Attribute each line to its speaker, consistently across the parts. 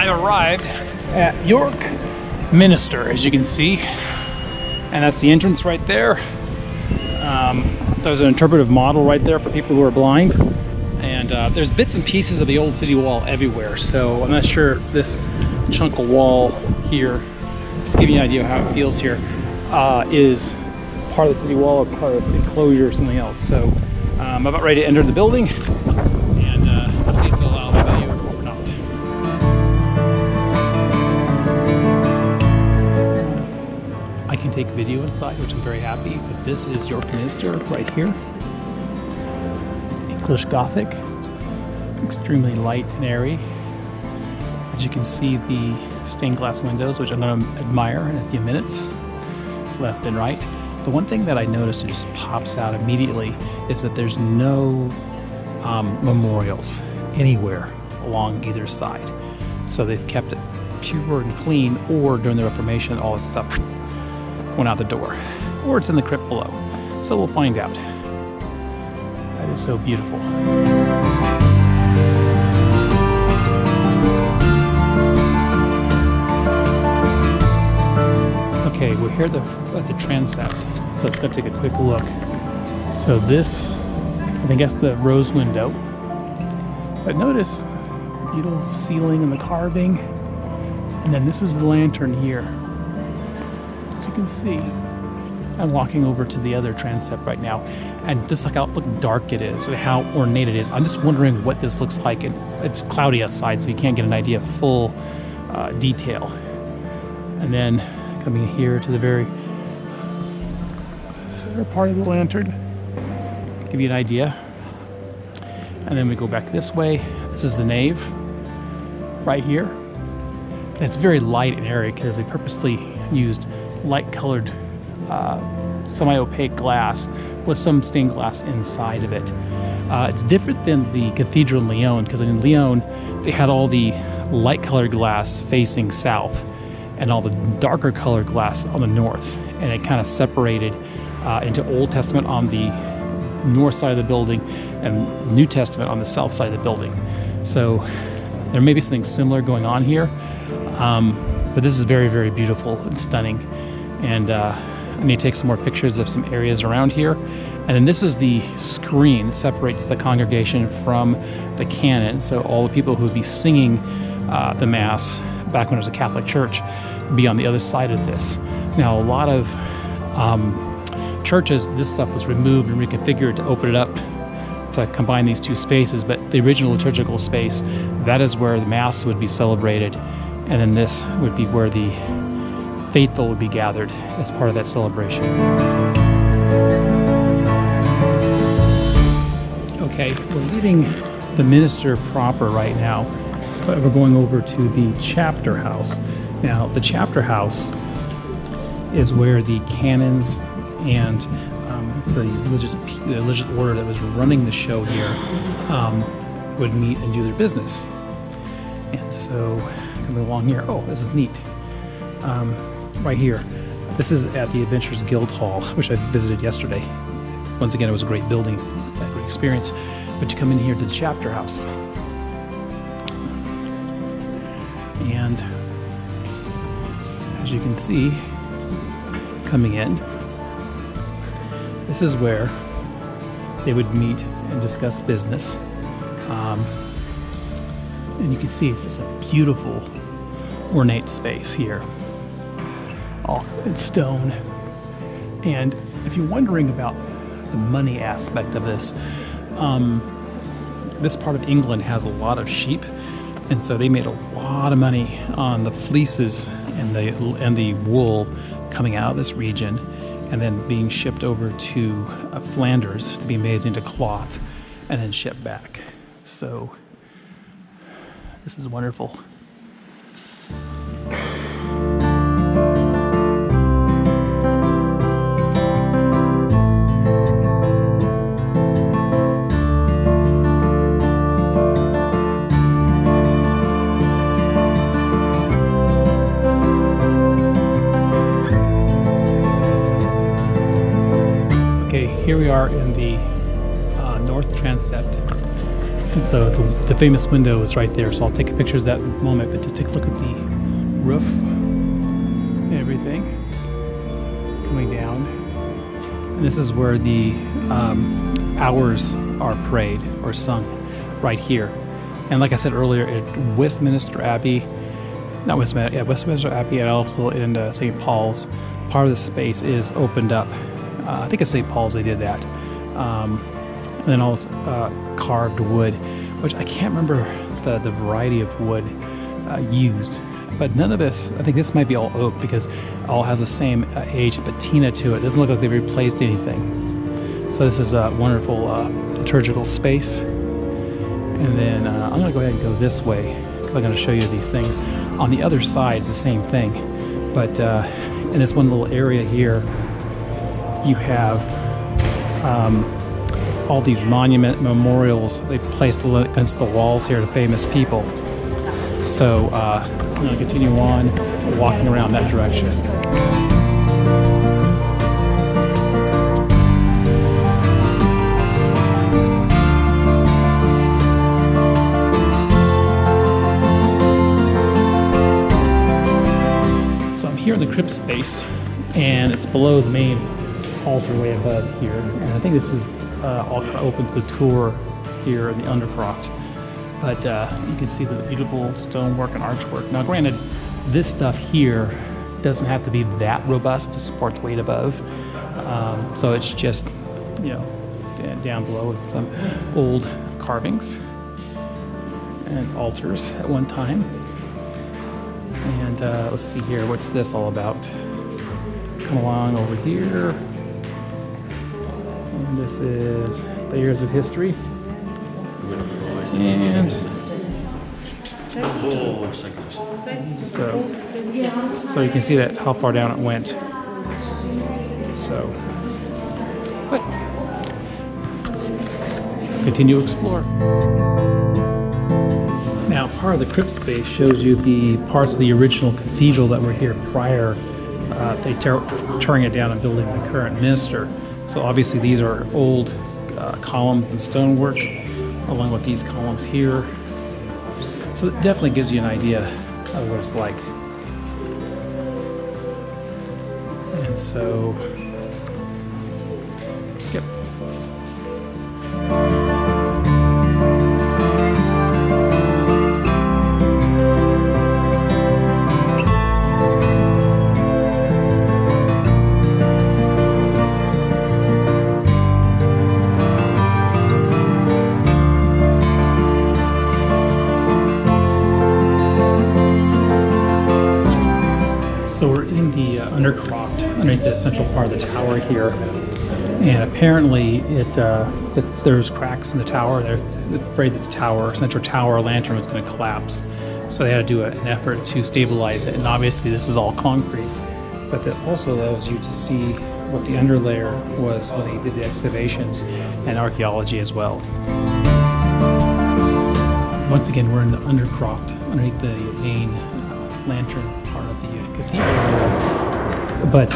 Speaker 1: I've arrived at York Minster, as you can see, and that's the entrance right there. There's an interpretive model right there for people who are blind, and there's bits and pieces of the old city wall everywhere, so I'm not sure if this chunk of wall here, just to give you an idea of how it feels here, is part of the city wall or part of the enclosure or something else. So I'm about ready to enter the building, and let's see if they'll allow the video or not. I can take video inside, which I'm very happy, but this is York Minster right here. English Gothic, extremely light and airy. As you can see, the stained glass windows, which I'm going to admire in a few minutes, left and right. The one thing that I noticed that just pops out immediately is that there's no memorials anywhere along either side. So they've kept it pure and clean, or during the Reformation, all that stuff went out the door, or it's in the crypt below. So we'll find out. That is so beautiful. Okay, we're here at the transept, so let's go take a quick look. So this, I think that's the rose window. But notice the beautiful ceiling and the carving, and then this is the lantern here. As you can see, I'm walking over to the other transept right now, and just like how dark it is and how ornate it is. I'm just wondering what this looks like. It's cloudy outside, so you can't get an idea of full detail. And then coming here to the very center part of the lantern, give you an idea. And then we go back this way. This is the nave right here. And it's very light and airy because they purposely used light colored semi-opaque glass with some stained glass inside of it. It's different than the cathedral in Lyon, because in Lyon they had all the light colored glass facing south and all the darker colored glass on the north, and it kind of separated into Old Testament on the north side of the building and New Testament on the south side of the building. So there may be something similar going on here, but this is very, very beautiful and stunning. And I need to take some more pictures of some areas around here. And then this is the screen that separates the congregation from the canon, so all the people who would be singing the Mass back when it was a Catholic church be on the other side of this. Now, a lot of churches, this stuff was removed and reconfigured to open it up to combine these two spaces, but the original liturgical space, that is where the Mass would be celebrated, and then this would be where the faithful would be gathered as part of that celebration. Okay, we're leaving the Minster proper right now, but we're going over to the chapter house. Now, the chapter house is where the canons and the religious order that was running the show here would meet and do their business. And so, coming along here, oh, this is neat. Right here, this is at the Adventurers Guild Hall, which I visited yesterday. Once again, it was a great building, a great experience. But you come in here to the chapter house, and as you can see, coming in, this is where they would meet and discuss business. And you can see it's just a beautiful, ornate space here, all in stone. And if you're wondering about the money aspect of this, this part of England has a lot of sheep, and so they made a lot of money on the fleeces and the wool coming out of this region, and then being shipped over to Flanders to be made into cloth and then shipped back. So this is wonderful. Here we are in the north transept, And so the famous window is right there, so I'll take pictures of that in a moment, but just take a look at the roof and everything coming down. And this is where the hours are prayed or sung, right here. And like I said earlier, at Westminster Abbey, Westminster Abbey, and also in St. Paul's, part of the space is opened up. I think at St. Paul's they did that. And then also carved wood, which I can't remember the variety of wood used. But none of this, I think this might be all oak because it all has the same age patina to it. It doesn't look like they replaced anything. So this is a wonderful liturgical space. And then I'm going to go ahead and go this way because I'm going to show you these things. On the other side is the same thing. But in this one little area here, you have all these memorials they placed against the walls here to famous people. So I'm going to continue on walking around that direction. So I'm here in the crypt space, and it's below the main altar way above here. And I think this is all kind of open to the tour here in the undercroft. But you can see the beautiful stonework and archwork. Now granted, this stuff here doesn't have to be that robust to support the weight above. So it's just, you know, down below with some old carvings and altars at one time. And let's see here, what's this all about? Come along over here. And this is Layers of History. And so you can see that how far down it went. So, but continue to explore. Now, part of the crypt space shows you the parts of the original cathedral that were here prior. They tearing it down and building the current minster. So obviously these are old columns and stonework, along with these columns here. So it definitely gives you an idea of what it's like. And so, yep. So we're in the undercroft, underneath the central part of the tower here, and apparently there's cracks in the tower. They're afraid that the central tower lantern was going to collapse, so they had to do an effort to stabilize it. And obviously this is all concrete, but that also allows you to see what the underlayer was when they did the excavations and archaeology as well. Once again, we're in the undercroft, underneath the main lantern part of the cathedral. But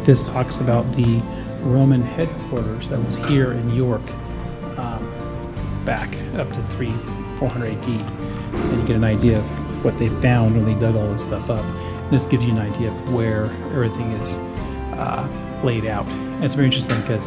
Speaker 1: this talks about the Roman headquarters that was here in York back up to 400 AD. And you get an idea of what they found when they dug all this stuff up. And this gives you an idea of where everything is laid out. And it's very interesting because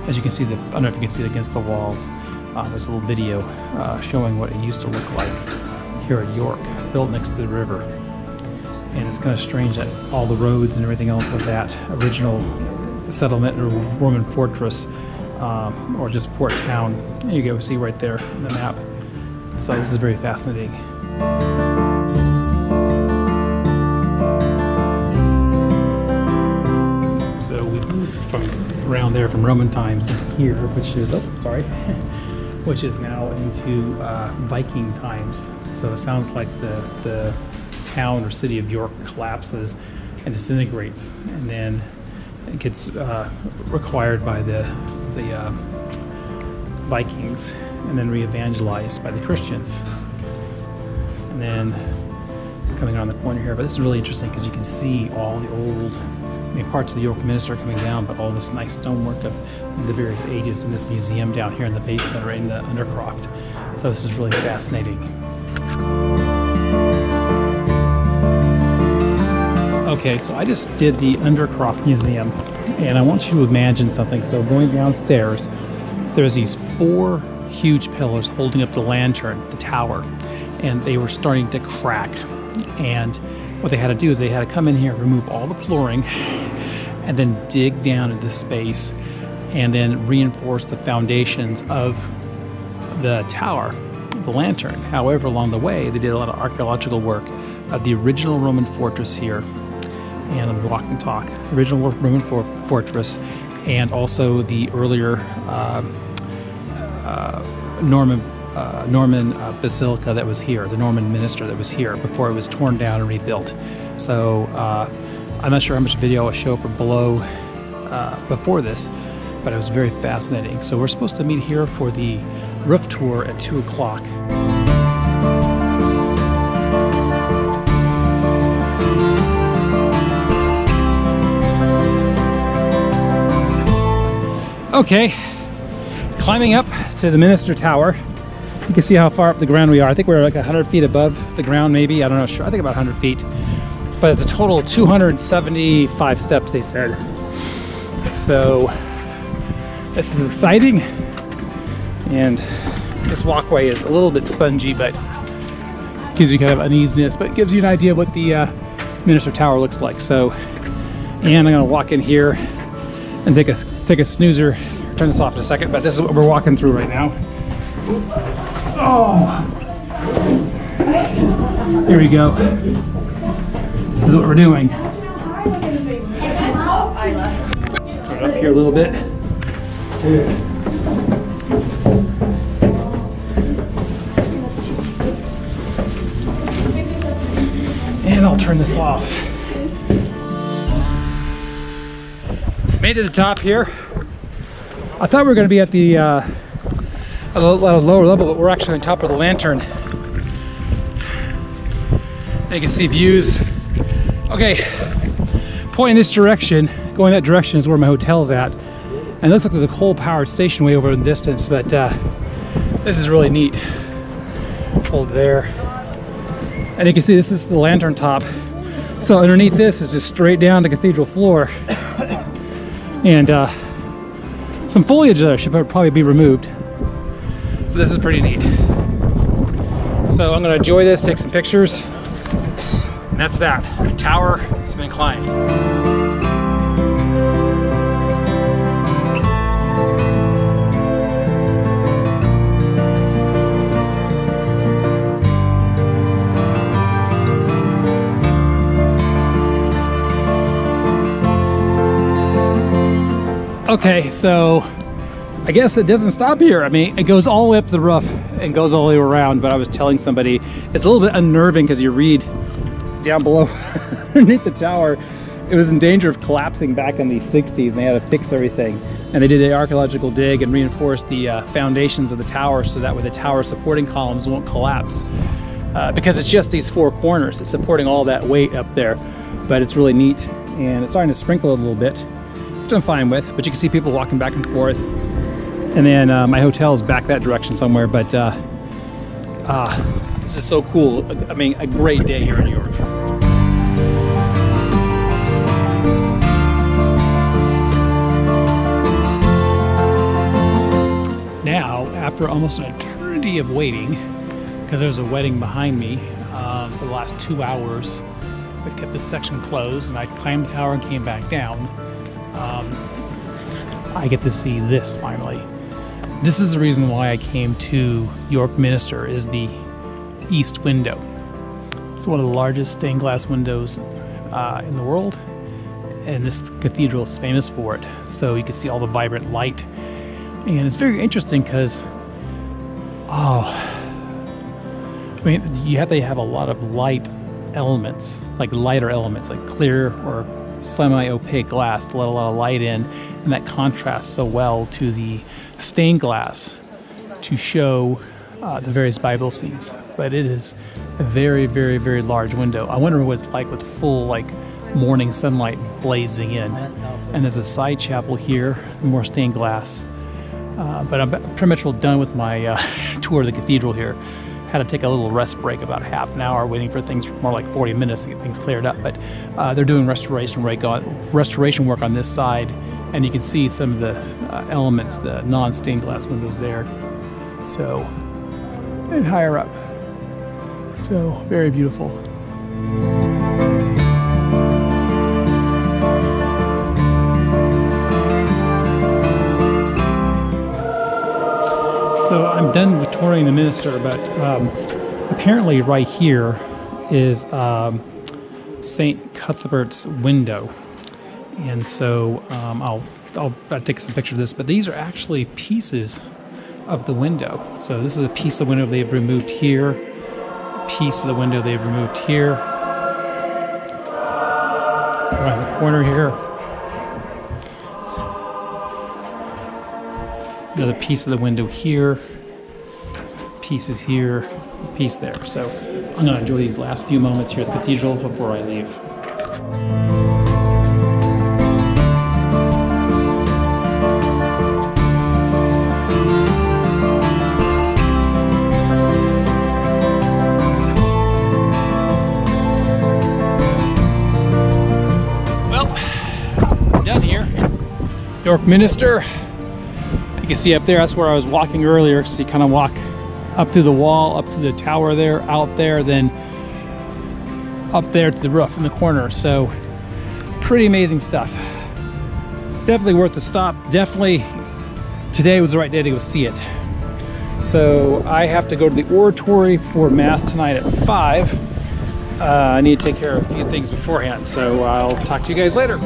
Speaker 1: as you can see, I don't know if you can see it against the wall, there's a little video showing what it used to look like here at York, built next to the river. And it's kind of strange that all the roads and everything else of that original settlement or Roman fortress or just port town, there you go, see right there in the map. So this is very fascinating. So we moved from around there from Roman times into here, which is, which is now into Viking times. So it sounds like the town or city of York collapses and disintegrates, and then it gets required by the Vikings, and then re-evangelized by the Christians. And then coming around the corner here, but this is really interesting because you can see all the old I mean, parts of the York Minster coming down, but all this nice stonework of the various ages in this museum down here in the basement or in the Undercroft. So this is really fascinating. Okay, so I just did the Undercroft Museum, and I want you to imagine something. So going downstairs, there's these 4 huge pillars holding up the lantern, the tower, and they were starting to crack. And what they had to do is they had to come in here, remove all the flooring, and then dig down into space, and then reinforce the foundations of the tower, the lantern. However, along the way, they did a lot of archaeological work of the original Roman fortress here. And I'm walk and talk. Original Roman fortress, and also the earlier Norman basilica that was here, the Norman Minster that was here before it was torn down and rebuilt. So I'm not sure how much video I'll show up below before this, but it was very fascinating. So we're supposed to meet here for the roof tour at 2 o'clock. Okay, climbing up to the Minster Tower. You can see how far up the ground we are. I think we're like 100 feet above the ground, maybe. I don't know, sure. I think about 100 feet. But it's a total of 275 steps, they said. So this is exciting. And this walkway is a little bit spongy, but gives you kind of uneasiness, but it gives you an idea of what the Minster Tower looks like. So, and I'm gonna walk in here and take a snoozer. Turn this off in a second, but this is what we're walking through right now. Oh, here we go. This is what we're doing. Turn it up here a little bit. And I'll turn this off. Made it to the top here. I thought we were going to be at the a lower level, but we're actually on top of the lantern. And you can see views. Okay, pointing this direction, going that direction is where my hotel's at. And it looks like there's a coal-powered station way over in the distance, but this is really neat. Hold there. And you can see this is the lantern top. So underneath this is just straight down to cathedral floor. And some foliage there should probably be removed. But this is pretty neat. So I'm gonna enjoy this, take some pictures. And that's that. The tower has been climbed. Okay, so I guess it doesn't stop here. I mean, it goes all the way up the roof and goes all the way around, but I was telling somebody it's a little bit unnerving because you read down below underneath the tower, it was in danger of collapsing back in the 60s, and they had to fix everything. And they did an archaeological dig and reinforced the foundations of the tower so that way the tower supporting columns won't collapse. Because it's just these 4 corners, it's supporting all that weight up there. But it's really neat, and it's starting to sprinkle a little bit, which I'm fine with, but you can see people walking back and forth. And then my hotel is back that direction somewhere, but this is so cool. I mean, a great day here in New York. Now, after almost an eternity of waiting, because there's a wedding behind me for the last 2 hours, we kept this section closed, and I climbed the tower and came back down. I get to see this finally. This is the reason why I came to York Minster, is the east window. It's one of the largest stained glass windows in the world, and this cathedral is famous for it. So you can see all the vibrant light, and it's very interesting because, I mean, you have to have a lot of light elements, like lighter elements, like clear or semi-opaque glass to let a lot of light in, and that contrasts so well to the stained glass to show the various Bible scenes. But it is a very, very, very large window. I wonder what it's like with full like morning sunlight blazing in. And there's a side chapel here, more stained glass. But I'm pretty much well done with my tour of the cathedral here. Had to take a little rest break, about half an hour, waiting for things, more like 40 minutes to get things cleared up. But they're doing restoration work on this side, and you can see some of the elements, the non-stained glass windows there. So, and higher up. So, very beautiful. So I'm done with touring the Minster, but apparently right here is St. Cuthbert's window. And so I'll take some pictures of this, but these are actually pieces of the window. So this is a piece of the window they've removed here, a piece of the window they've removed here, around the corner here. Another piece of the window here, pieces here, piece there. So I'm going to enjoy these last few moments here at the cathedral before I leave. Well, I'm done here. York Minster. You can see up there, that's where I was walking earlier. So you kind of walk up through the wall, up to the tower there, out there, then up there to the roof in the corner. So pretty amazing stuff. Definitely worth the stop. Definitely today was the right day to go see it. So I have to go to the oratory for Mass tonight at 5. I need to take care of a few things beforehand. So I'll talk to you guys later.